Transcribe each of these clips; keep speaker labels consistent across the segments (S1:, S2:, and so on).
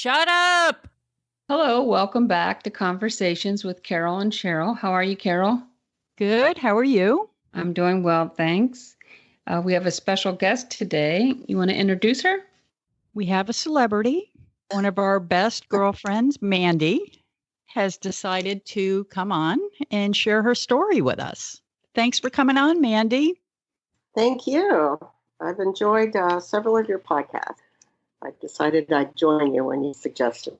S1: Shut up!
S2: Hello, welcome back to Conversations with Carol and Cheryl. How are you, Carol?
S1: Good. How are you?
S2: I'm doing well, thanks. We have a special guest today. You want to introduce her?
S1: We have a celebrity. One of our best girlfriends, Mandy, has decided to come on and share her story with us. Thanks for coming on, Mandy.
S3: Thank you. I've enjoyed several of your podcasts. I decided I'd join you when you suggested.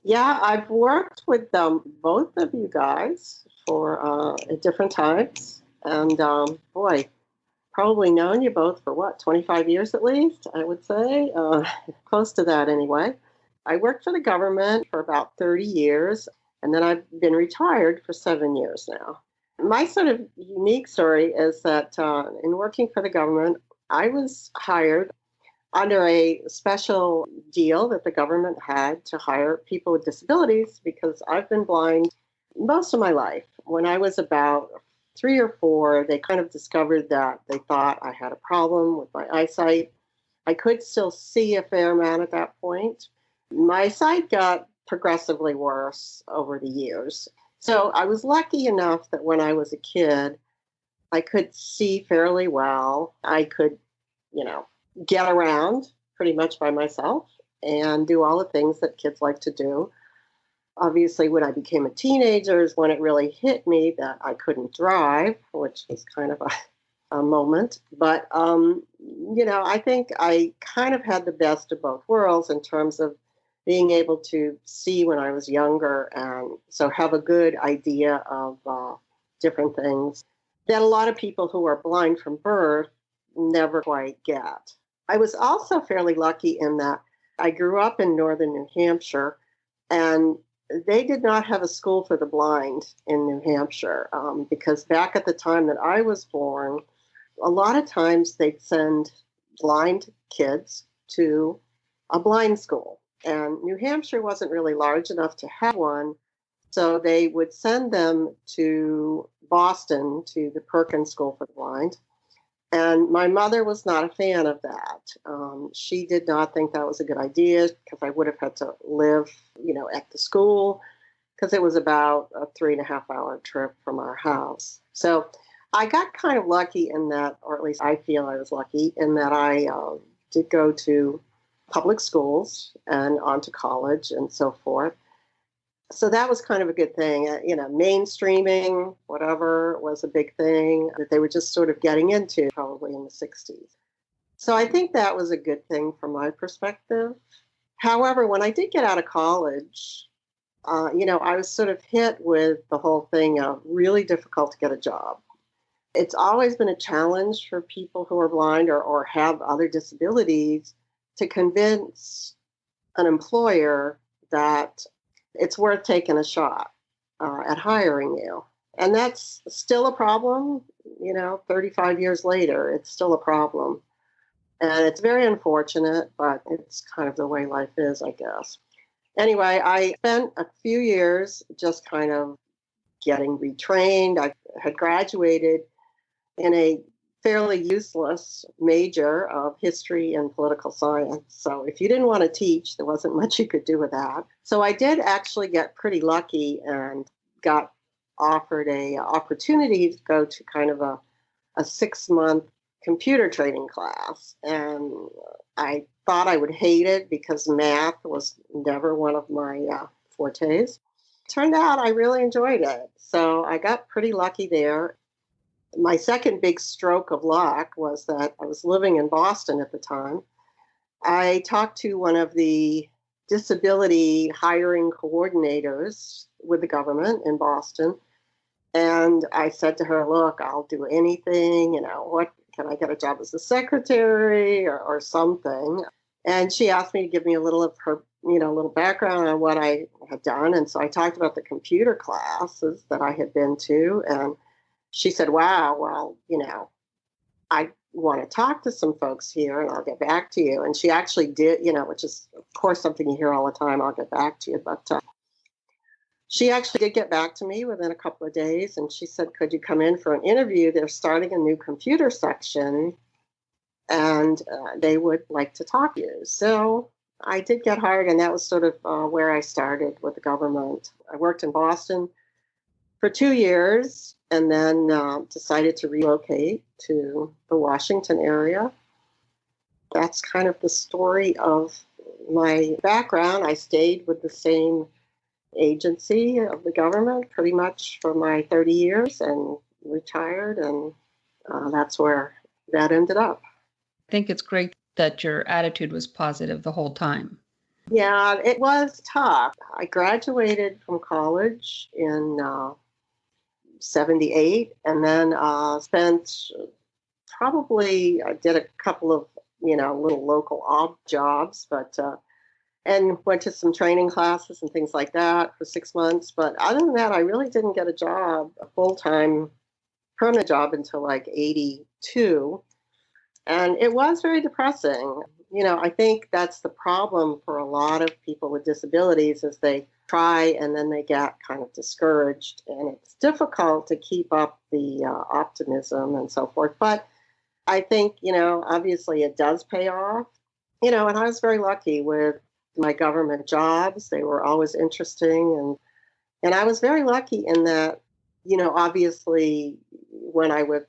S3: Yeah, I've worked with both of you guys for at different times. And boy, probably known you both for 25 years at least, I would say. Close to that anyway. I worked for the government for about 30 years, and then I've been retired for 7 years now. My sort of unique story is that in working for the government, I was hired under a special deal that the government had to hire people with disabilities because I've been blind most of my life. When I was about 3 or 4, they kind of discovered that they thought I had a problem with my eyesight. I could still see a fair amount at that point. My sight got progressively worse over the years. So I was lucky enough that when I was a kid, I could see fairly well. I could, get around pretty much by myself and do all the things that kids like to do. Obviously, when I became a teenager is when it really hit me that I couldn't drive, which was kind of a moment. But, I think I kind of had the best of both worlds in terms of being able to see when I was younger and so have a good idea of different things that a lot of people who are blind from birth never quite get. I was also fairly lucky in that I grew up in northern New Hampshire, and they did not have a school for the blind in New Hampshire because back at the time that I was born, a lot of times they'd send blind kids to a blind school. And New Hampshire wasn't really large enough to have one, so they would send them to Boston to the Perkins School for the Blind. And my mother was not a fan of that. She did not think that was a good idea because I would have had to live, at the school because it was about a 3.5-hour trip from our house. So I got kind of lucky in that, or at least I feel I was lucky in that I did go to public schools and on to college and so forth. So that was kind of a good thing. Mainstreaming, whatever, was a big thing that they were just sort of getting into probably in the 60s. So I think that was a good thing from my perspective. However, when I did get out of college, I was sort of hit with the whole thing of really difficult to get a job. It's always been a challenge for people who are blind or have other disabilities to convince an employer that it's worth taking a shot at hiring you. And that's still a problem, 35 years later, it's still a problem. And it's very unfortunate, but it's kind of the way life is, I guess. Anyway, I spent a few years just kind of getting retrained. I had graduated in a fairly useless major of history and political science. So if you didn't want to teach, there wasn't much you could do with that. So I did actually get pretty lucky and got offered a opportunity to go to kind of a 6-month computer training class. And I thought I would hate it because math was never one of my fortes. Turned out I really enjoyed it. So I got pretty lucky there. My second big stroke of luck was that I was living in Boston at the time. I talked to one of the disability hiring coordinators with the government in Boston. And I said to her, look, I'll do anything, what can I get a job as a secretary or something? And she asked me to give me a little of her, little background on what I had done. And so I talked about the computer classes that I had been to. And she said, wow, well, I want to talk to some folks here and I'll get back to you. And she actually did, which is, of course, something you hear all the time, I'll get back to you. But she actually did get back to me within a couple of days. And she said, could you come in for an interview? They're starting a new computer section and they would like to talk to you. So I did get hired, and that was sort of where I started with the government. I worked in Boston for 2 years and then decided to relocate to the Washington area. That's kind of the story of my background. I stayed with the same agency of the government pretty much for my 30 years and retired, and that's where that ended up.
S2: I think it's great that your attitude was positive the whole time.
S3: Yeah, it was tough. I graduated from college in 78 and then spent I did a couple of, little local odd jobs, but and went to some training classes and things like that for 6 months. But other than that, I really didn't get a full-time permanent job until like 82. And it was very depressing. I think that's the problem for a lot of people with disabilities is they try and then they get kind of discouraged. And it's difficult to keep up the optimism and so forth. But I think, obviously it does pay off. And I was very lucky with my government jobs. They were always interesting. And I was very lucky in that, obviously when I would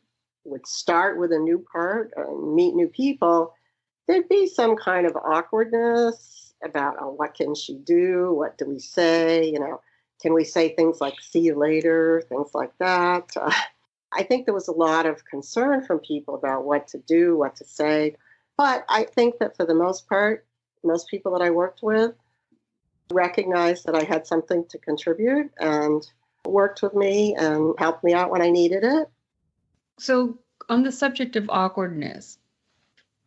S3: start with a new part and meet new people, there'd be some kind of awkwardness about, oh, what can she do? What do we say? Can we say things like, see you later, things like that? I think there was a lot of concern from people about what to do, what to say. But I think that for the most part, most people that I worked with recognized that I had something to contribute and worked with me and helped me out when I needed it.
S2: So on the subject of awkwardness,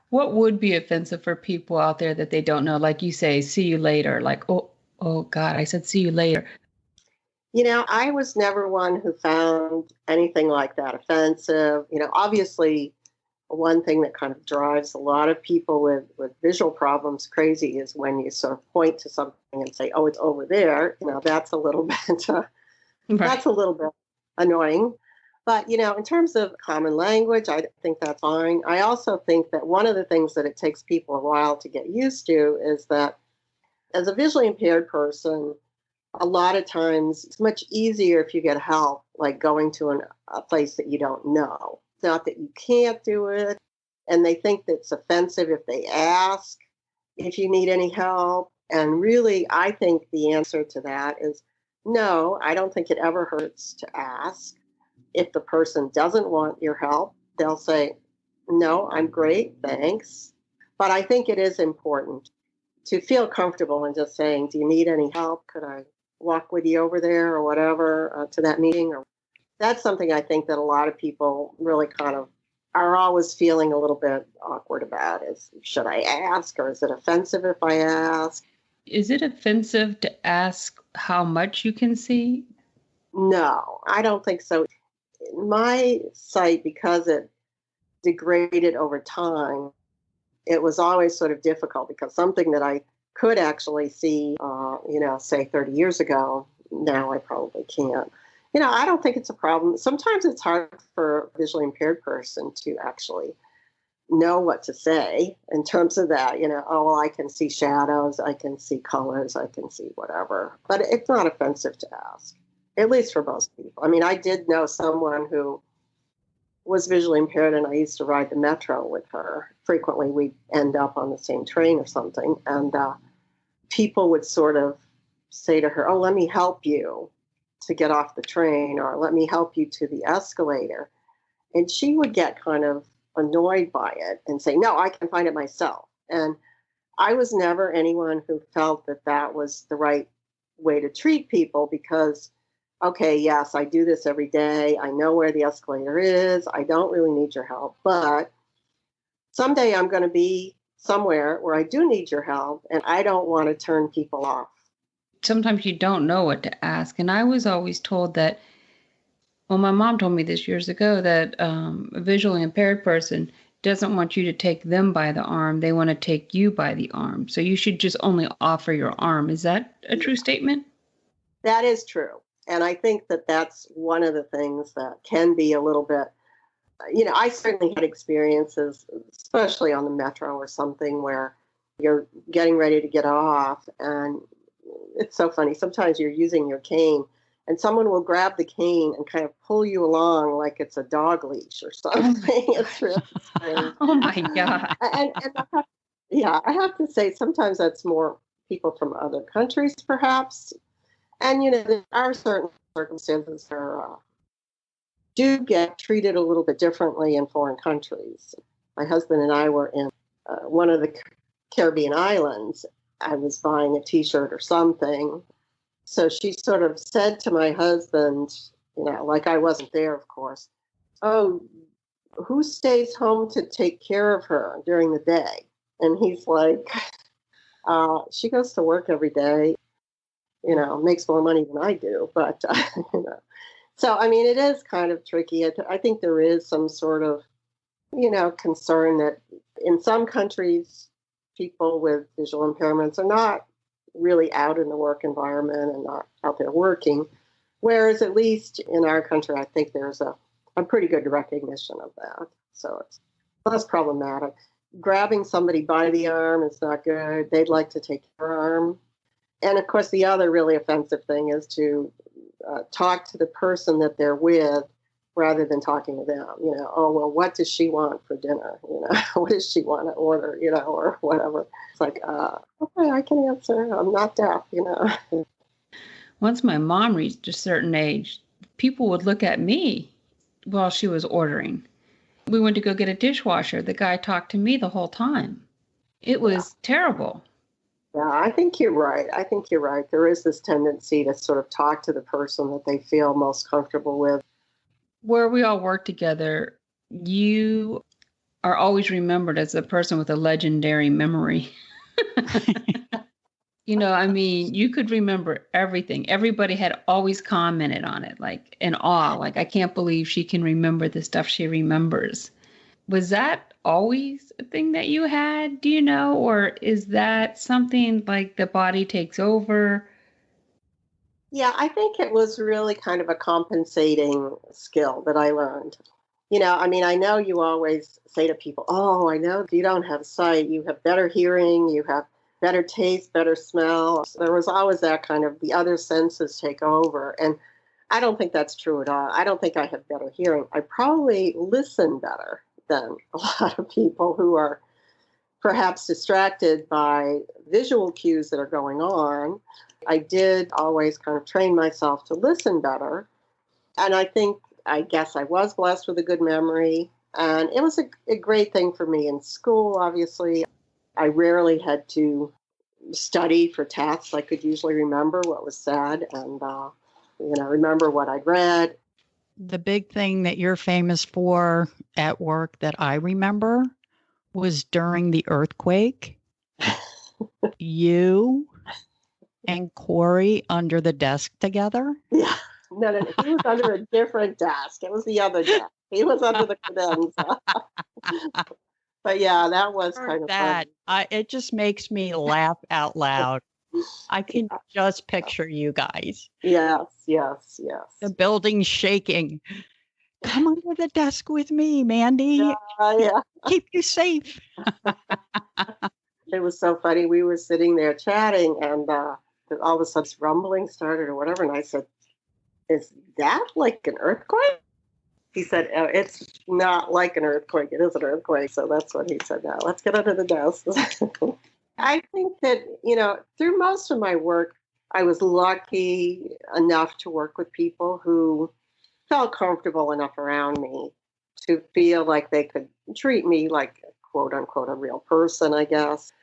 S2: what would be offensive for people out there that they don't know? Like you say, see you later. Like, oh God, I said see you later.
S3: I was never one who found anything like that offensive. Obviously, one thing that kind of drives a lot of people with visual problems crazy is when you sort of point to something and say, oh, it's over there. That's a little bit, that's a little bit annoying. But, in terms of common language, I think that's fine. I also think that one of the things that it takes people a while to get used to is that as a visually impaired person, a lot of times it's much easier if you get help, like going to a place that you don't know. It's not that you can't do it. And they think that it's offensive if they ask if you need any help. And really, I think the answer to that is no, I don't think it ever hurts to ask. If the person doesn't want your help, they'll say, no, I'm great, thanks. But I think it is important to feel comfortable in just saying, do you need any help? Could I walk with you over there or whatever to that meeting? Or that's something I think that a lot of people really kind of are always feeling a little bit awkward about is, should I ask or is it offensive if I ask?
S2: Is it offensive to ask how much you can see?
S3: No, I don't think so. My sight, because it degraded over time, it was always sort of difficult because something that I could actually see, say 30 years ago, now I probably can't. I don't think it's a problem. Sometimes it's hard for a visually impaired person to actually know what to say in terms of that, oh, well, I can see shadows, I can see colors, I can see whatever. But it's not offensive to ask, at least for most people. I mean, I did know someone who was visually impaired, and I used to ride the metro with her. Frequently, we'd end up on the same train or something, and people would sort of say to her, oh, let me help you to get off the train, or let me help you to the escalator. And she would get kind of annoyed by it and say, no, I can find it myself. And I was never anyone who felt that that was the right way to treat people because, okay, yes, I do this every day. I know where the escalator is. I don't really need your help. But someday I'm going to be somewhere where I do need your help, and I don't want to turn people off.
S2: Sometimes you don't know what to ask. And I was always told that, well, my mom told me this years ago that a visually impaired person doesn't want you to take them by the arm. They want to take you by the arm. So you should just only offer your arm. Is that a true statement?
S3: That is true. And I think that that's one of the things that can be a little bit, I certainly had experiences, especially on the metro or something, where, you're getting ready to get off, and it's so funny. Sometimes you're using your cane and someone will grab the cane and kind of pull you along like it's a dog leash or something. It's really strange.
S2: Oh my God.
S3: I have to say, sometimes that's more people from other countries, perhaps. And, there are certain circumstances that do get treated a little bit differently in foreign countries. My husband and I were in one of the Caribbean islands. I was buying a T-shirt or something. So she sort of said to my husband, like I wasn't there, of course, "Oh, who stays home to take care of her during the day?" And he's like, "She goes to work every day, makes more money than I do." But, So, I mean, it is kind of tricky. I think there is some sort of, concern that in some countries, people with visual impairments are not really out in the work environment and not out there working. Whereas at least in our country, I think there's a pretty good recognition of that. So it's less problematic. Grabbing somebody by the arm is not good. They'd like to take your arm. And of course, the other really offensive thing is to talk to the person that they're with rather than talking to them. "Oh, well, what does she want for dinner? What does she want to order, or whatever." It's like, okay, I can answer. I'm not deaf,
S2: Once my mom reached a certain age, people would look at me while she was ordering. We went to go get a dishwasher. The guy talked to me the whole time. It was terrible.
S3: Yeah, I think you're right. There is this tendency to sort of talk to the person that they feel most comfortable with.
S2: Where we all work together, you are always remembered as a person with a legendary memory. You could remember everything. Everybody had always commented on it, like in awe, like, "I can't believe she can remember the stuff she remembers." Was that always a thing that you had, do you know? Or is that something like the body takes over?
S3: Yeah, I think it was really kind of a compensating skill that I learned. I mean, I know you always say to people, "Oh, I know you don't have sight. You have better hearing, you have better taste, better smell." So there was always that kind of the other senses take over. And I don't think that's true at all. I don't think I have better hearing. I probably listen better than a lot of people who are perhaps distracted by visual cues that are going on. I did always kind of train myself to listen better. And I guess I was blessed with a good memory. And it was a great thing for me in school, obviously. I rarely had to study for tests. I could usually remember what was said and, remember what I'd read.
S1: The big thing that you're famous for at work that I remember was during the earthquake. You and Corey under the desk together.
S3: Yeah. No. He was under a different desk. It was the other desk. He was under the credenza. But yeah, that was kind of
S1: That
S3: fun.
S1: it just makes me laugh out loud. I can just picture you guys.
S3: Yes.
S1: The building shaking. Come under the desk with me, Mandy.
S3: Yeah.
S1: Keep you safe.
S3: It was so funny. We were sitting there chatting, and all of a sudden, rumbling started or whatever. And I said, "Is that like an earthquake?" He said, "Oh, it's not like an earthquake. It is an earthquake." So that's what he said. "Now let's get under the desk." I think that, through most of my work, I was lucky enough to work with people who felt comfortable enough around me to feel like they could treat me like, quote unquote, a real person, I guess.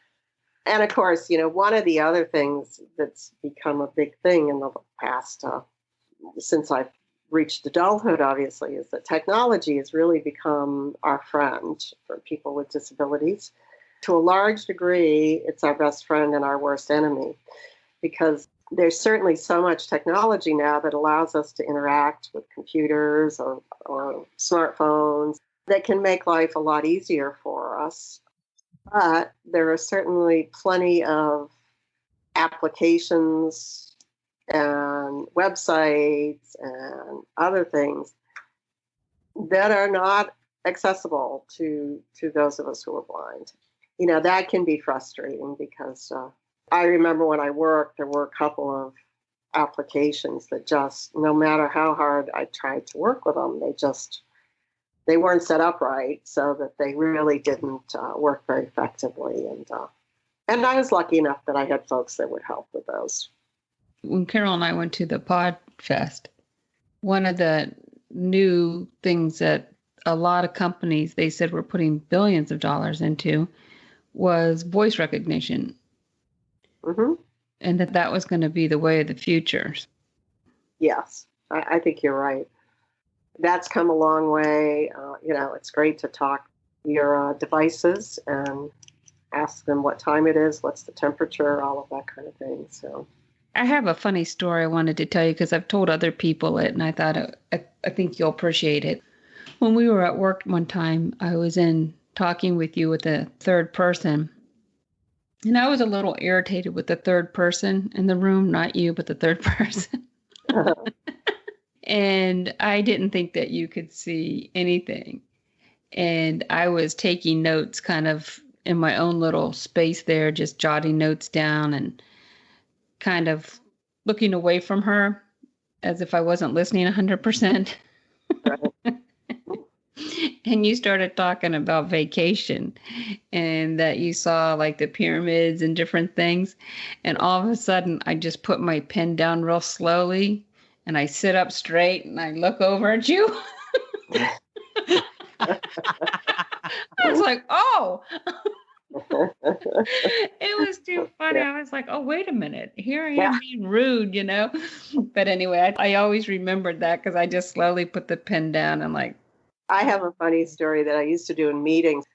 S3: And of course, one of the other things that's become a big thing in the past, since I've reached adulthood, obviously, is that technology has really become our friend for people with disabilities. To a large degree, it's our best friend and our worst enemy, because there's certainly so much technology now that allows us to interact with computers or smartphones that can make life a lot easier for us. But there are certainly plenty of applications and websites and other things that are not accessible to those of us who are blind. that can be frustrating because I remember when I worked, there were a couple of applications that just, no matter how hard I tried to work with them, they weren't set up right, so that they really didn't work very effectively. And I was lucky enough that I had folks that would help with those.
S2: When Carol and I went to the Pod Fest, one of the new things that a lot of companies, they said, were putting billions of dollars into was voice recognition.
S3: Mm-hmm.
S2: And that was going to be the way of the future.
S3: Yes, I think you're right. That's come a long way. It's great to talk your devices and ask them what time it is, what's the temperature, all of that kind of thing. So
S2: I have a funny story I wanted to tell you because I've told other people it, and I thought I think you'll appreciate it. When we were at work one time, I was in talking with you with a third person, and I was a little irritated with the third person in the room, not you, but the third person. And I didn't think that you could see anything. And I was taking notes kind of in my own little space there, just jotting notes down and kind of looking away from her as if I wasn't listening 100%. And you started talking about vacation and that you saw like the pyramids and different things. And all of a sudden, I just put my pen down real slowly and I sit up straight and I look over at you. I was like, oh. It was too funny. I was like, oh, wait a minute. Here I am being rude, But anyway, I always remembered that because I just slowly put the pen down and like.
S3: I have a funny story that I used to do in meetings.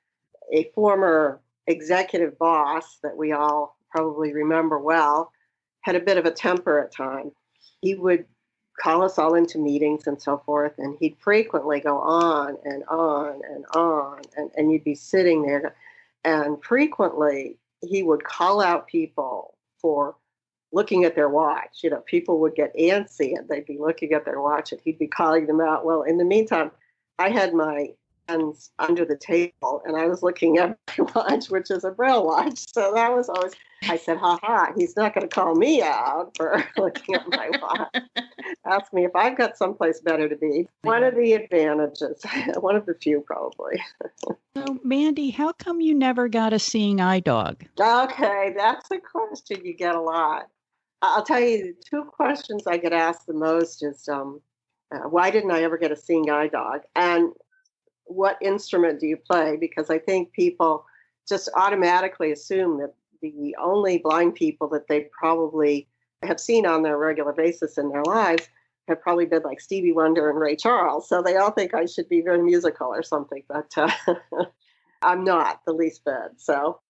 S3: A former executive boss that we all probably remember well had a bit of a temper at times. He would call us all into meetings and so forth, and he'd frequently go on and on and on, and you'd be sitting there. And frequently, he would call out people for looking at their watch. People would get antsy and they'd be looking at their watch and he'd be calling them out. Well, in the meantime, I had my hands under the table and I was looking at my watch, which is a Braille watch. So that was always, I said, he's not going to call me out for looking at my watch. Ask me if I've got someplace better to be. One of the advantages, one of the few probably.
S1: So, Mandy, how come you never got a seeing eye dog?
S3: Okay, that's a question you get a lot. I'll tell you, the two questions I get asked the most is, why didn't I ever get a seeing eye dog? And what instrument do you play? Because I think people just automatically assume that the only blind people that they probably have seen on their regular basis in their lives have probably been like Stevie Wonder and Ray Charles. So they all think I should be very musical or something, but I'm not the least bit. So,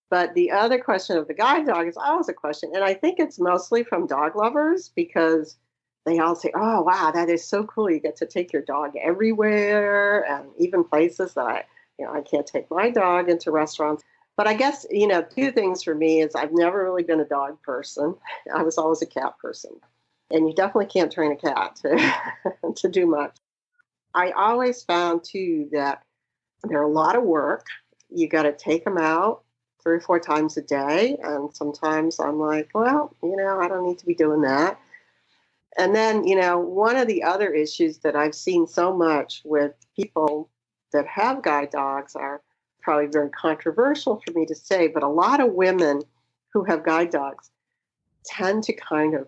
S3: but the other question of the guide dog is always a question. And I think it's mostly from dog lovers because they all say, oh, wow, that is so cool. You get to take your dog everywhere and even places that I can't take my dog into restaurants. But I guess, two things for me is I've never really been a dog person. I was always a cat person. And you definitely can't train a cat to do much. I always found, too, that they're a lot of work. You got to take them out 3 or 4 times a day. And sometimes I'm like, well, I don't need to be doing that. And then, one of the other issues that I've seen so much with people that have guide dogs are probably very controversial for me to say, but a lot of women who have guide dogs tend to kind of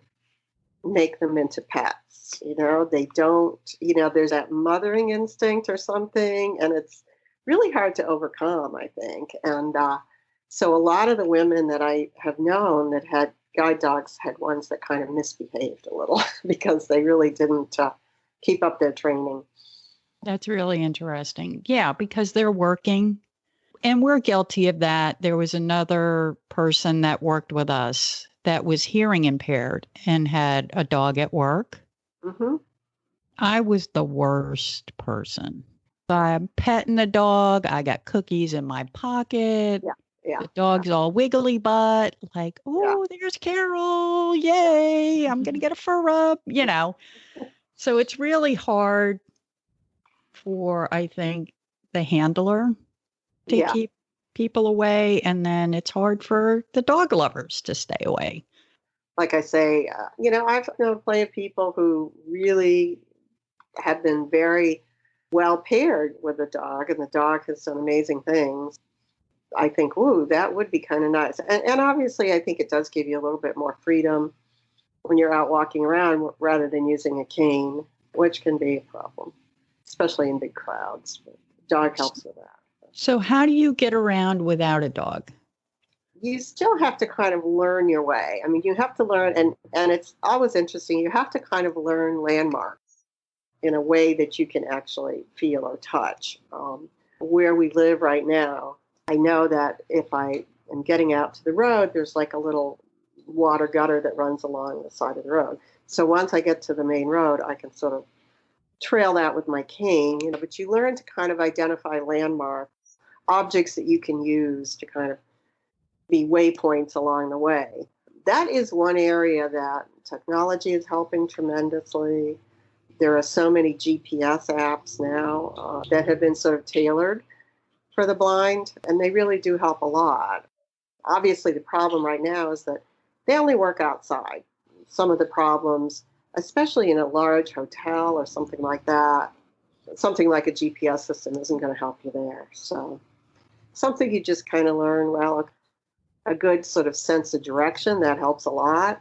S3: make them into pets. They don't, there's that mothering instinct or something, and it's really hard to overcome, I think. And so a lot of the women that I have known that had guide dogs had ones that kind of misbehaved a little because they really didn't keep up their training.
S1: That's really interesting. Yeah, because they're working. And we're guilty of that. There was another person that worked with us that was hearing impaired and had a dog at work.
S3: Mm-hmm.
S1: I was the worst person. I'm petting the dog. I got cookies in my pocket.
S3: Yeah.
S1: The dog's all wiggly butt, like, oh, there's Carol. Yay. I'm going to get a fur rub, So it's really hard for, I think, the handler to people away, and then it's hard for the dog lovers to stay away.
S3: Like I say, I've known plenty of people who really have been very well paired with a dog, and the dog has done amazing things. I think, ooh, that would be kind of nice. And obviously, I think it does give you a little bit more freedom when you're out walking around rather than using a cane, which can be a problem, especially in big crowds. But the dog helps with that.
S1: So how do you get around without a dog?
S3: You still have to kind of learn your way. I mean, you have to learn, and it's always interesting. You have to kind of learn landmarks in a way that you can actually feel or touch. Where we live right now, I know that if I am getting out to the road, there's like a little water gutter that runs along the side of the road. So once I get to the main road, I can sort of trail that with my cane, but you learn to kind of identify landmarks, objects that you can use to kind of be waypoints along the way. That is one area that technology is helping tremendously. There are so many GPS apps now that have been sort of tailored for the blind, and they really do help a lot. Obviously, the problem right now is that they only work outside. Some of the problems, especially in a large hotel or something like that, something like a GPS system isn't going to help you there. So something you just kind of learn, well, a good sort of sense of direction, that helps a lot.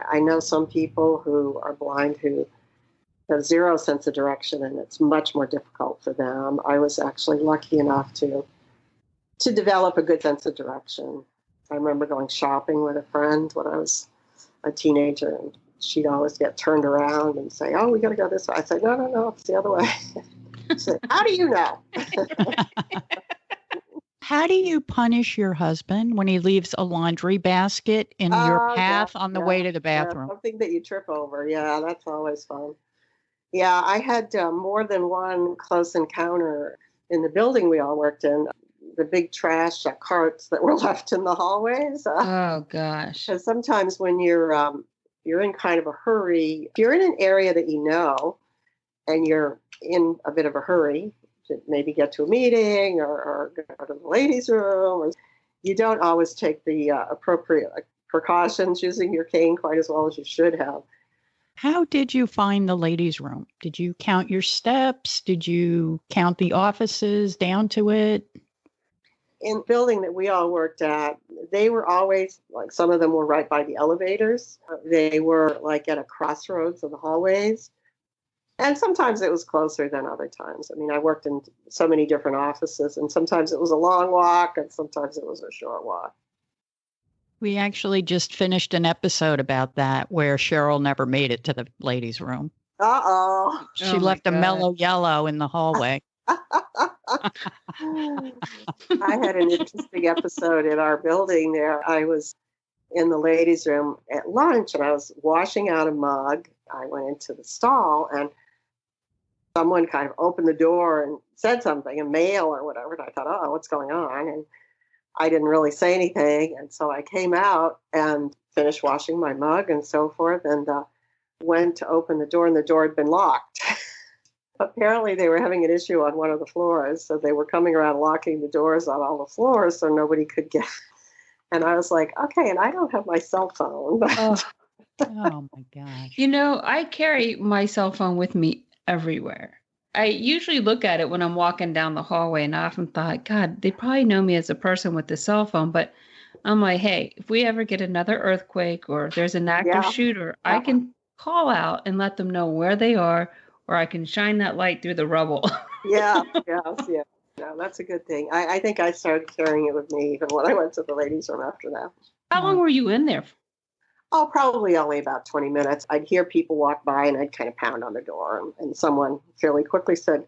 S3: I know some people who are blind who have zero sense of direction, and it's much more difficult for them. I was actually lucky enough to develop a good sense of direction. I remember going shopping with a friend when I was a teenager, and she'd always get turned around and say, "Oh, we got to go this way." I said, No, it's the other way." She said, "How do you know?"
S1: How do you punish your husband when he leaves a laundry basket in your path on the way to the bathroom?
S3: Something that you trip over. Yeah, that's always fun. Yeah, I had more than one close encounter in the building we all worked in. The big trash carts that were left in the hallways.
S2: Oh gosh!
S3: Because sometimes when you're in kind of a hurry, if you're in an area that you know, and you're in a bit of a hurry to maybe get to a meeting or go to the ladies' room, or you don't always take the appropriate precautions using your cane quite as well as you should have.
S1: How did you find the ladies' room? Did you count your steps? Did you count the offices down to it?
S3: In the building that we all worked at, they were always, like, some of them were right by the elevators. They were like at a crossroads of the hallways. And sometimes it was closer than other times. I mean, I worked in so many different offices, and sometimes it was a long walk and sometimes it was a short walk.
S1: We actually just finished an episode about that where Cheryl never made it to the ladies' room.
S3: Uh-oh.
S1: She left a mellow yellow in the hallway.
S3: I had an interesting episode in our building there. I was in the ladies' room at lunch, and I was washing out a mug. I went into the stall, and someone kind of opened the door and said something, a male or whatever. And I thought, oh, what's going on? And I didn't really say anything. And so I came out and finished washing my mug and so forth, and went to open the door, and the door had been locked. Apparently they were having an issue on one of the floors, so they were coming around locking the doors on all the floors so nobody could get. And I was like, okay, and I don't have my cell phone.
S1: Oh my gosh.
S2: I carry my cell phone with me everywhere. I usually look at it when I'm walking down the hallway, and I often thought, God, they probably know me as a person with the cell phone. But I'm like, hey, if we ever get another earthquake or if there's an active shooter, I can call out and let them know where they are, or I can shine that light through the rubble.
S3: Yeah. No, that's a good thing. I think I started carrying it with me even when I went to the ladies' room after that.
S2: How long were you in there?
S3: Oh, probably only about 20 minutes. I'd hear people walk by, and I'd kind of pound on the door, and someone fairly quickly said,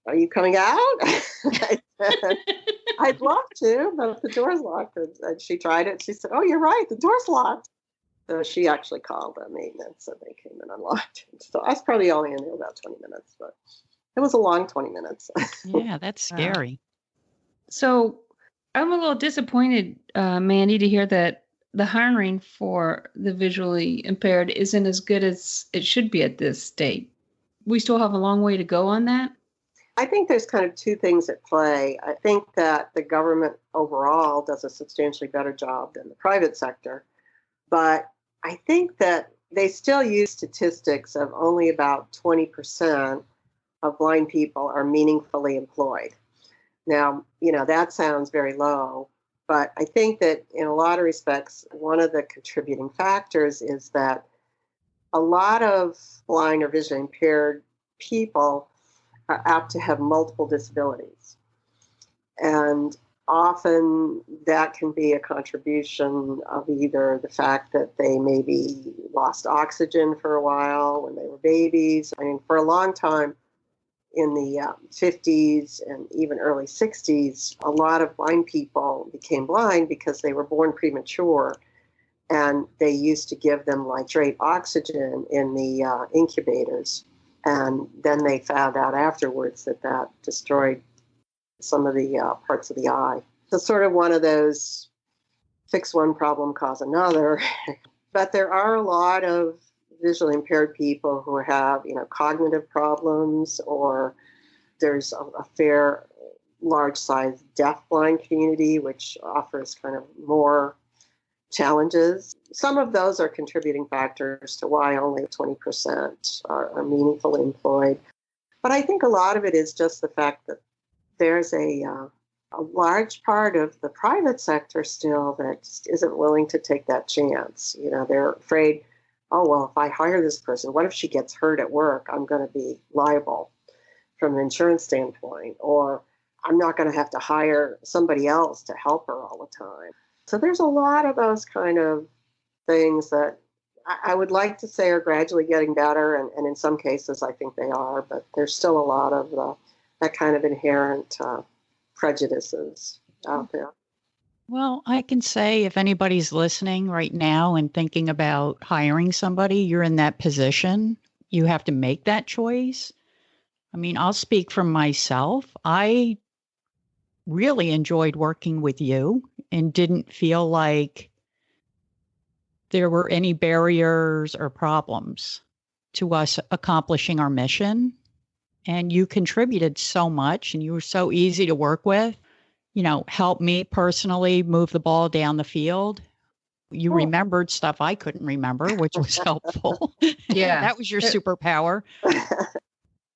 S3: "Are you coming out?" I said, "I'd love to, but the door's locked." And she tried it. She said, "Oh, you're right. The door's locked." So she actually called the maintenance, and they came and unlocked it. So I was probably only in there about 20 minutes, but it was a long 20 minutes.
S1: Yeah, that's scary.
S2: So I'm a little disappointed, Mandy, to hear that the hiring for the visually impaired isn't as good as it should be at this state. We still have a long way to go on that?
S3: I think there's kind of two things at play. I think that the government overall does a substantially better job than the private sector, but I think that they still use statistics of only about 20% of blind people are meaningfully employed. Now, that sounds very low, but I think that in a lot of respects, one of the contributing factors is that a lot of blind or visually impaired people are apt to have multiple disabilities. And often that can be a contribution of either the fact that they maybe lost oxygen for a while when they were babies. I mean, for a long time in the 50s and even early 60s, a lot of blind people became blind because they were born premature. And they used to give them like straight oxygen in the incubators. And then they found out afterwards that destroyed some of the parts of the eye. So sort of one of those fix one problem, cause another. But there are a lot of visually impaired people who have, cognitive problems, or there's a fair large size deafblind community, which offers kind of more challenges. Some of those are contributing factors to why only 20% are meaningfully employed. But I think a lot of it is just the fact that there's a large part of the private sector still that just isn't willing to take that chance. They're afraid, oh, well, if I hire this person, what if she gets hurt at work? I'm going to be liable from an insurance standpoint, or I'm not going to have to hire somebody else to help her all the time. So there's a lot of those kind of things that I would like to say are gradually getting better, and in some cases I think they are, but there's still a lot of that kind of inherent prejudices out there.
S1: Well, I can say if anybody's listening right now and thinking about hiring somebody, you're in that position. You have to make that choice. I mean, I'll speak for myself. I really enjoyed working with you and didn't feel like there were any barriers or problems to us accomplishing our mission. And you contributed so much and you were so easy to work with, helped me personally move the ball down the field. You remembered stuff I couldn't remember, which was helpful.
S2: Yeah.
S1: That was your superpower.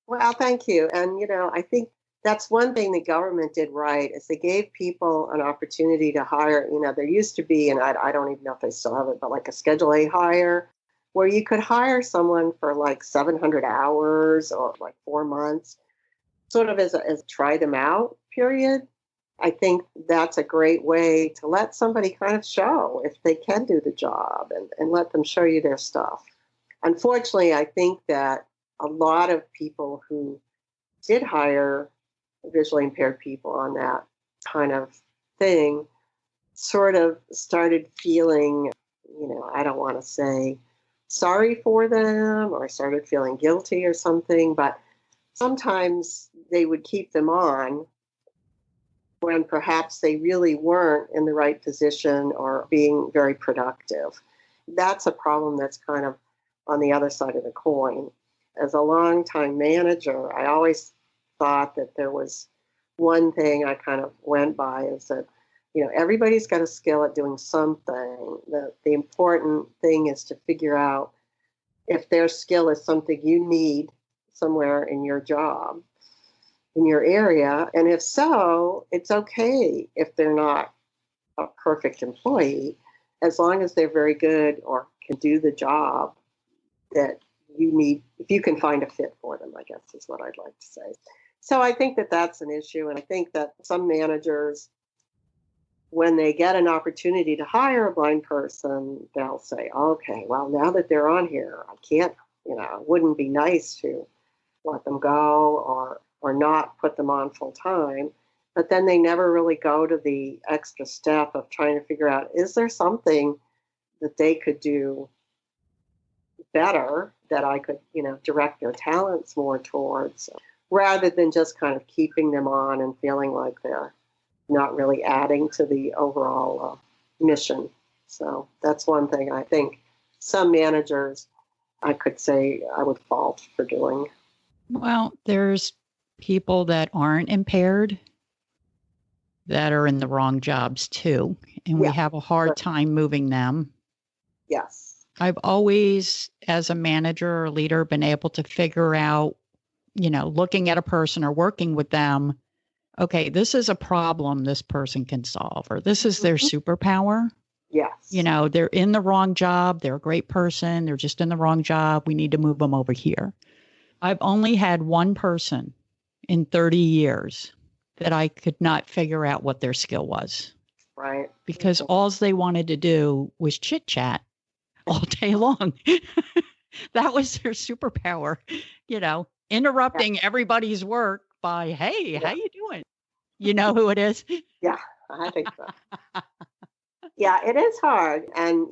S3: Well, thank you. And, I think that's one thing the government did right, is they gave people an opportunity to hire. There used to be, and I don't even know if they still have it, but like a Schedule A hire, where you could hire someone for like 700 hours or like 4 months, sort of as a try them out period. I think that's a great way to let somebody kind of show if they can do the job and let them show you their stuff. Unfortunately, I think that a lot of people who did hire visually impaired people on that kind of thing sort of started feeling, I don't want to say sorry for them or started feeling guilty or something, but sometimes they would keep them on when perhaps they really weren't in the right position or being very productive. That's a problem that's kind of on the other side of the coin. As a longtime manager, I always thought that there was one thing I kind of went by, is that, everybody's got a skill at doing something. The important thing is to figure out if their skill is something you need somewhere in your job, in your area. And if so, it's okay if they're not a perfect employee, as long as they're very good or can do the job that you need, if you can find a fit for them, I guess is what I'd like to say. So I think that that's an issue. And I think that some managers, when they get an opportunity to hire a blind person, they'll say, okay, well, now that they're on here, I can't, it wouldn't be nice to let them go or not put them on full time. But then they never really go to the extra step of trying to figure out, is there something that they could do better that I could, direct their talents more towards, rather than just kind of keeping them on and feeling like they're not really adding to the overall mission. So that's one thing I think some managers, I could say I would fault for doing.
S1: Well, there's people that aren't impaired that are in the wrong jobs too. And we
S3: Yeah.
S1: have a hard time moving them.
S3: Yes.
S1: I've always, as a manager or leader, been able to figure out, looking at a person or working with them, okay, this is a problem this person can solve, or this is their superpower.
S3: Yes.
S1: They're in the wrong job. They're a great person. They're just in the wrong job. We need to move them over here. I've only had one person in 30 years that I could not figure out what their skill was.
S3: Right.
S1: Because all they wanted to do was chit chat all day long. That was their superpower, interrupting everybody's work by, hey, how you doing? You know who it is?
S3: Yeah, I think so. Yeah, it is hard. And,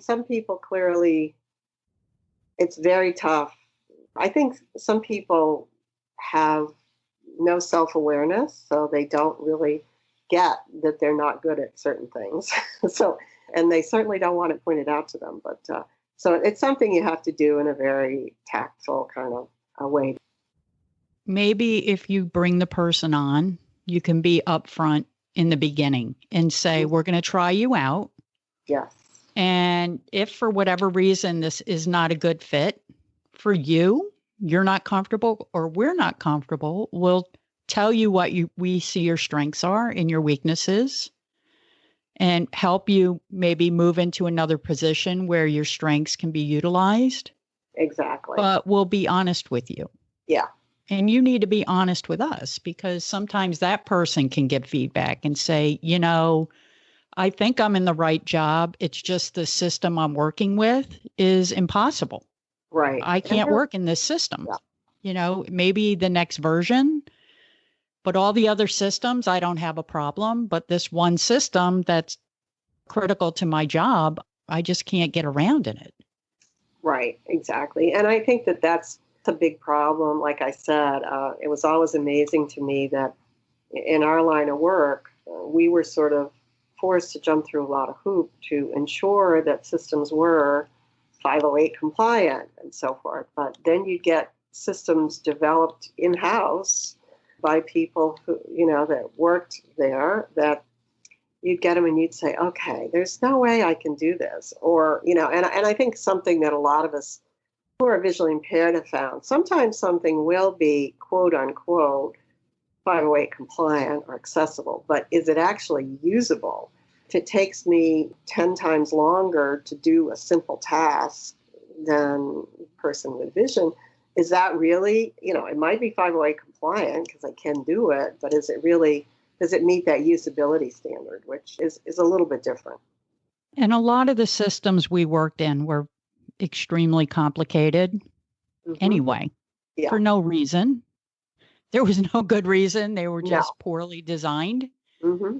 S3: some people clearly, it's very tough. I think some people have no self-awareness, so they don't really get that they're not good at certain things. And they certainly don't want it pointed out to them. But so it's something you have to do in a very tactful kind of a way.
S1: Maybe if you bring the person on, you can be upfront in the beginning and say, we're going to try you out.
S3: Yes.
S1: And if for whatever reason this is not a good fit for you, you're not comfortable or we're not comfortable, we'll tell you what we see your strengths are and your weaknesses and help you maybe move into another position where your strengths can be utilized.
S3: Exactly.
S1: But we'll be honest with you.
S3: Yeah.
S1: And you need to be honest with us because sometimes that person can give feedback and say, I think I'm in the right job. It's just the system I'm working with is impossible.
S3: Right.
S1: I can't work in this system. Yeah. Maybe the next version, but all the other systems, I don't have a problem. But this one system that's critical to my job, I just can't get around in it.
S3: Right. Exactly. And I think that that's a big problem. Like I said, it was always amazing to me that in our line of work, we were sort of forced to jump through a lot of hoops to ensure that systems were 508 compliant and so forth. But then you get systems developed in-house by people who, that worked there, that you'd get them and you'd say, okay, there's no way I can do this. Or, and I think something that a lot of us who are visually impaired have found, sometimes something will be quote unquote 508 compliant or accessible, but is it actually usable? If it takes me 10 times longer to do a simple task than a person with vision, is that really, it might be 508 compliant because I can do it, but is it really, does it meet that usability standard, which is a little bit different?
S1: And a lot of the systems we worked in were extremely complicated anyway, for no reason. There was no good reason. They were just poorly designed.
S3: Mm-hmm.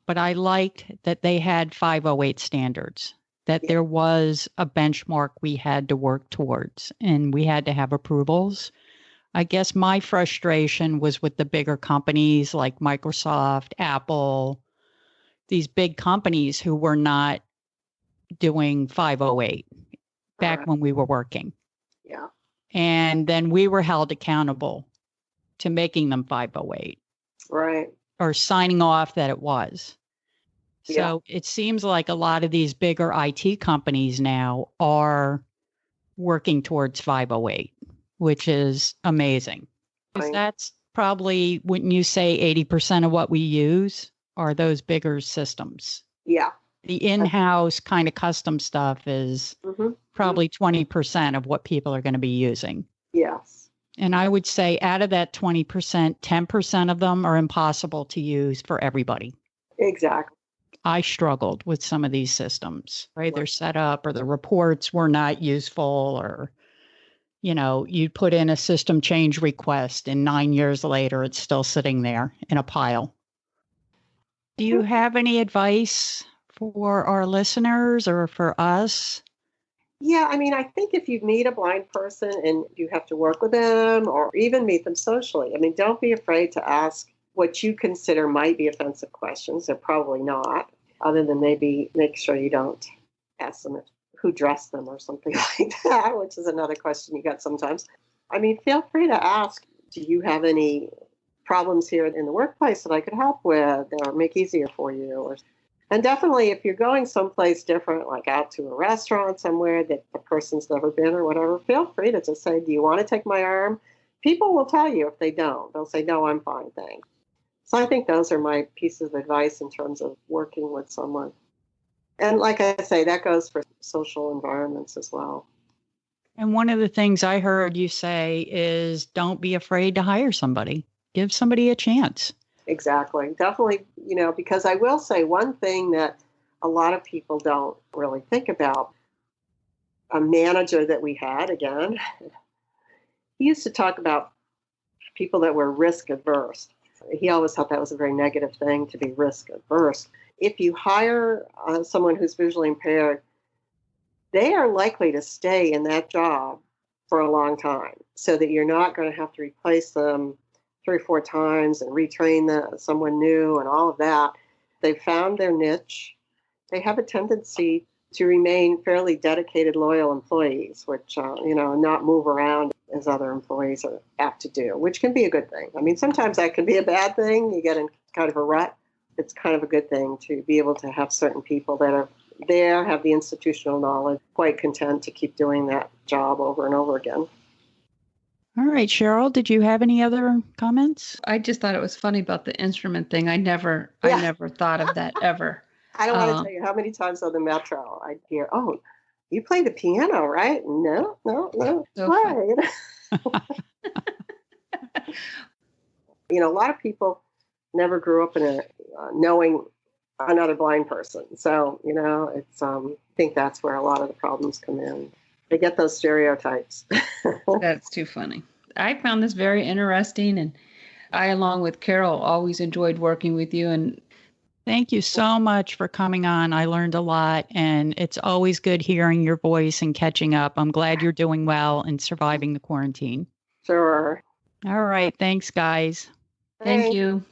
S1: But I liked that they had 508 standards, that there was a benchmark we had to work towards, and we had to have approvals. I guess my frustration was with the bigger companies like Microsoft, Apple, these big companies who were not doing 508 back when we were working.
S3: Yeah.
S1: And then we were held accountable to making them 508.
S3: Right.
S1: Or signing off that it was. So it seems like a lot of these bigger IT companies now are working towards 508, which is amazing. Because that's probably, wouldn't you say 80% of what we use are those bigger systems?
S3: Yeah.
S1: The in-house kind of custom stuff is probably 20% of what people are going to be using.
S3: Yes.
S1: And I would say out of that 20%, 10% of them are impossible to use for everybody.
S3: Exactly.
S1: I struggled with some of these systems, right? They're set up or the reports were not useful or, you put in a system change request and 9 years later, it's still sitting there in a pile. Do you have any advice for our listeners or for us?
S3: Yeah, I think if you meet a blind person and you have to work with them or even meet them socially, don't be afraid to ask what you consider might be offensive questions. They're probably not, other than maybe make sure you don't ask them who dressed them or something like that, which is another question you get sometimes. Feel free to ask do you have any problems here in the workplace that I could help with or make easier for you? And definitely, if you're going someplace different, like out to a restaurant somewhere that the person's never been or whatever, feel free to just say, do you want to take my arm? People will tell you if they don't. They'll say, no, I'm fine, thanks. So I think those are my pieces of advice in terms of working with someone. And like I say, that goes for social environments as well.
S1: And one of the things I heard you say is don't be afraid to hire somebody. Give somebody a chance.
S3: Exactly. Definitely, because I will say one thing that a lot of people don't really think about. A manager that we had, again, he used to talk about people that were risk averse. He always thought that was a very negative thing to be risk averse. If you hire someone who's visually impaired, they are likely to stay in that job for a long time, so that you're not going to have to replace them 3 or 4 times and retrain someone new and all of that. They've found their niche. They have a tendency to remain fairly dedicated, loyal employees, which, not move around as other employees are apt to do, which can be a good thing. I mean, sometimes that can be a bad thing. You get in kind of a rut. It's kind of a good thing to be able to have certain people that are there, have the institutional knowledge, quite content to keep doing that job over and over again.
S1: All right, Cheryl, did you have any other comments?
S2: I just thought it was funny about the instrument thing. I never thought of that ever.
S3: I don't want to tell you how many times on the metro I'd hear, oh, you play the piano, right? No.
S2: So
S3: right. A lot of people never grew up in knowing another blind person. So, it's I think that's where a lot of the problems come in. They get those stereotypes.
S2: That's too funny. I found this very interesting, and I, along with Carol, always enjoyed working with you. And
S1: thank you so much for coming on. I learned a lot, and it's always good hearing your voice and catching up. I'm glad you're doing well and surviving the quarantine.
S3: Sure.
S1: All right. Thanks, guys.
S2: Thank you.